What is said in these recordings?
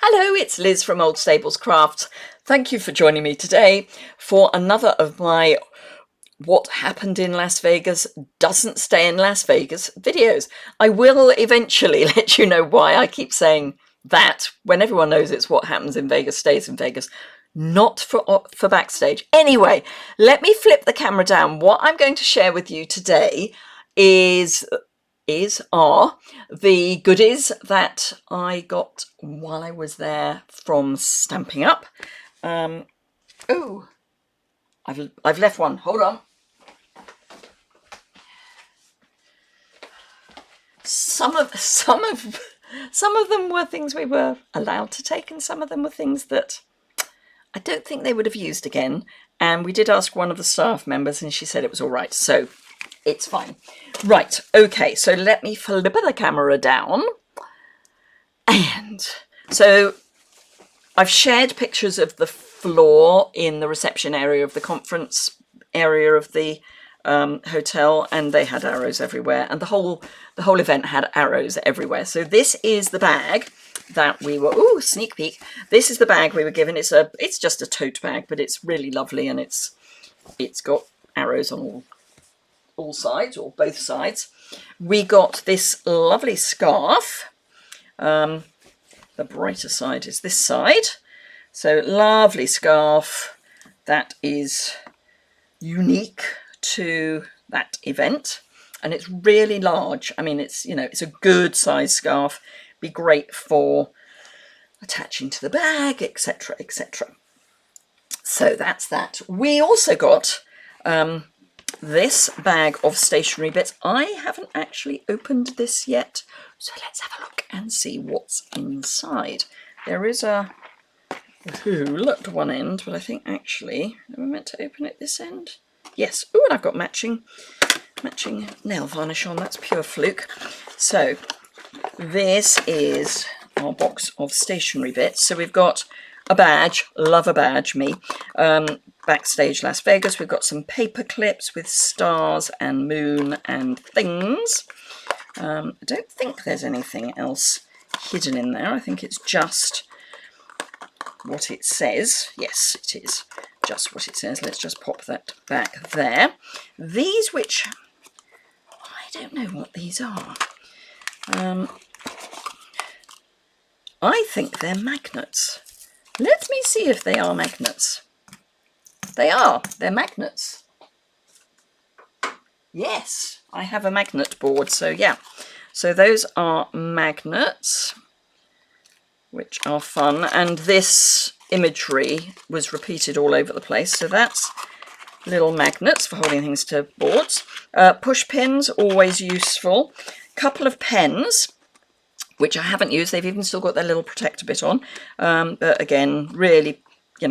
Hello, it's Liz from Old Stables Crafts. Thank you for joining me today for another of my What Happened in Las Vegas Doesn't Stay in Las Vegas videos. I will eventually let you know why I keep saying that when everyone knows it's what happens in Vegas stays in Vegas, not for backstage. Anyway, let me flip the camera down. What I'm going to share with you today are the goodies that I got while I was there from Stamping Up. Oh, I've left one. Hold on. Some of them were things we were allowed to take, and some of them were things that I don't think they would have used again. And we did ask one of the staff members, and she said it was all right. So it's fine. Right, okay, so let me flip the camera down. And so I've shared pictures of the floor in the reception area of the conference area of the hotel, and they had arrows everywhere, and the whole event had arrows everywhere. So this is the bag that we were, ooh, sneak peek. This is the bag we were given. It's just a tote bag, but it's really lovely, and it's got arrows on all sides, or both sides. We got this lovely scarf. The brighter side is this side. So lovely scarf that is unique to that event, and it's really large. I mean, it's a good size scarf. Be great for attaching to the bag, etc., etc. So that's that. We also got this bag of stationery bits. I haven't actually opened this yet, so let's have a look and see what's inside. There is a looked one end, but I think actually am I meant to open it this end? Yes. Oh, and I've got matching nail varnish on. That's pure fluke. So this is our box of stationery bits. So we've got a badge, love a badge, me. Backstage Las Vegas. We've got some paper clips with stars and moon and things. I don't think there's anything else hidden in there. I think it's just what it says. Yes, it is just what it says. Let's just pop that back there. These, which I don't know what these are. I think they're magnets. Let me see if they are magnets. They are. They're magnets. Yes, I have a magnet board. So yeah, so those are magnets, which are fun, and this imagery was repeated all over the place. So that's little magnets for holding things to boards. Push pins, always useful. Couple of pens, which I haven't used. They've even still got their little protector bit on, but again, really,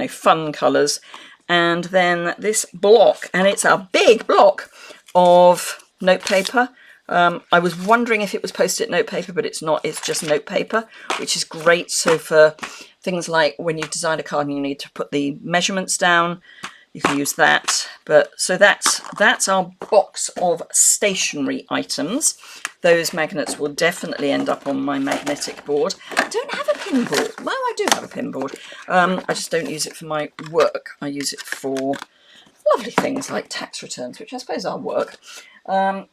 fun colours. And then this block, and it's a big block of notepaper. I was wondering if it was post-it notepaper, but it's not. It's just notepaper, which is great. So for things like when you design a card and you need to put the measurements down, you can use that. But so that's our box of stationery items. Those magnets will definitely end up on my magnetic board. I don't have a pin board. Well, I do have a pin board. I just don't use it for my work. I use it for lovely things like tax returns, which I suppose are work. Don't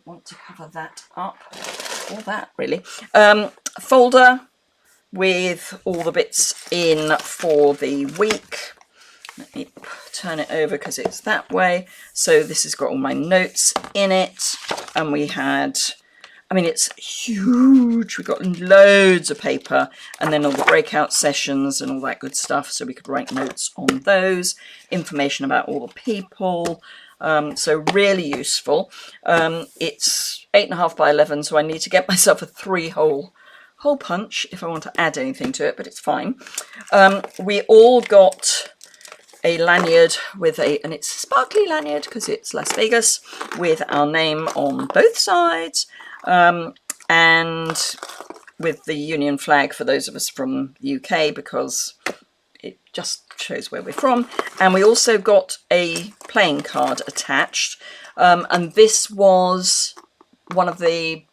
want to cover that up, or that really. Folder with all the bits in for the week. Let me turn it over because it's that way. So this has got all my notes in it, and we had, I mean, it's huge. We've got loads of paper, and then all the breakout sessions and all that good stuff, so we could write notes on those, information about all the people. So really useful. It's 8.5 by 11, so I need to get myself a 3-hole punch if I want to add anything to it, but it's fine. We all got a lanyard with and it's a sparkly lanyard because it's Las Vegas, with our name on both sides, and with the Union flag for those of us from the UK, because it just shows where we're from. And we also got a playing card attached, and this was one of the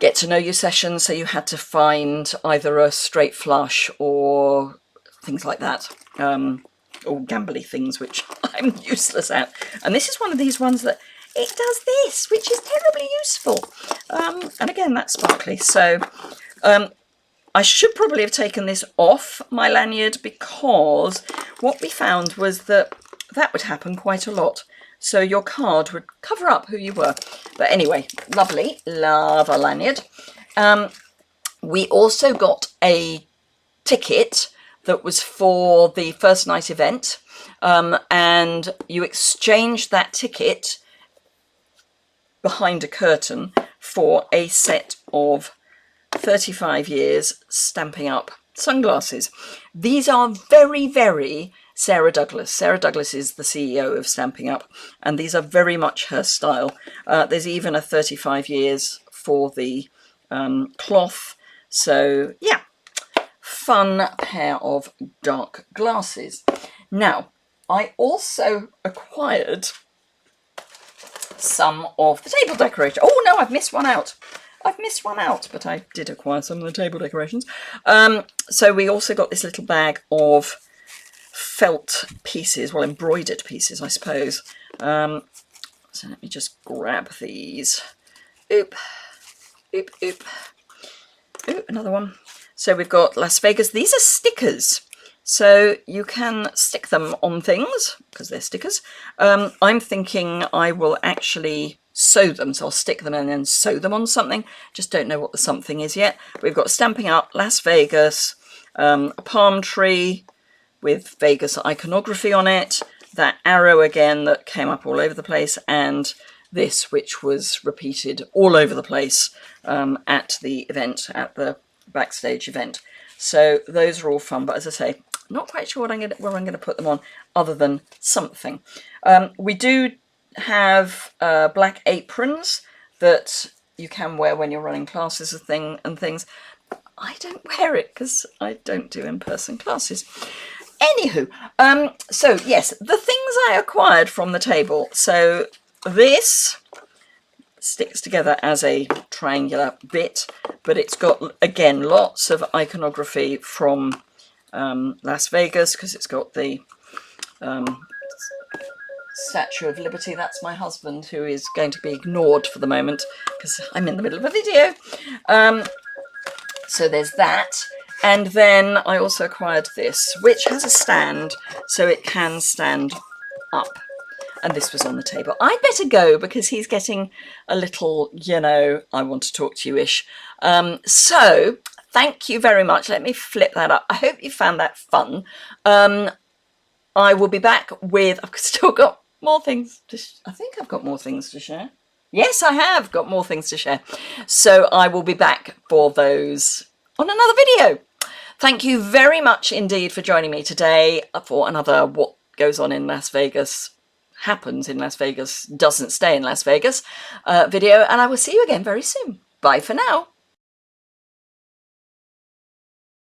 get to know you session, so you had to find either a straight flush or things like that, all gambly things, which I'm useless at. And this is one of these ones that it does this, which is terribly useful. And again, that's sparkly. So I should probably have taken this off my lanyard, because what we found was that that would happen quite a lot. So your card would cover up who you were. But anyway, lovely, love a lanyard. We also got a ticket that was for the first night event, and you exchanged that ticket behind a curtain for a set of 35 years Stamping Up sunglasses. These are very, very Sarah Douglas. Sarah Douglas is the CEO of Stamping Up, and these are very much her style. There's even a 35 years for the cloth. So yeah, fun pair of dark glasses. Now, I also acquired some of the table decoration. Oh no, I've missed one out. I've missed one out, but I did acquire some of the table decorations. So we also got this little bag of felt pieces, well, embroidered pieces, I suppose. So let me just grab these. Oop, oop, oop. Ooh, another one. So we've got Las Vegas. These are stickers. So you can stick them on things, because they're stickers. I'm thinking I will actually sew them, so I'll stick them and then sew them on something. Just don't know what the something is yet. We've got Stamping Up, Las Vegas, a palm tree with Vegas iconography on it, that arrow again that came up all over the place, and this, which was repeated all over the place at the event, at the backstage event. So those are all fun, but as I say, not quite sure where I'm going to put them on, other than something. We do have black aprons that you can wear when you're running classes and things. I don't wear it because I don't do in-person classes. Anywho, so yes, the things I acquired from the table. So this sticks together as a triangular bit, but it's got, again, lots of iconography from Las Vegas, because it's got the Statue of Liberty. That's my husband, who is going to be ignored for the moment because I'm in the middle of a video. So there's that. And then I also acquired this, which has a stand, so it can stand up. And this was on the table. I'd better go because he's getting a little, you know, I want to talk to you-ish. So thank you very much. Let me flip that up. I hope you found that fun. I will be back with, I've still got more things to, I think I've got more things to share. Yes, I have got more things to share. So I will be back for those on another video. Thank you very much indeed for joining me today for another What Goes On in Las Vegas Happens in Las Vegas Doesn't Stay in Las Vegas video, and I will see you again very soon. Bye for now.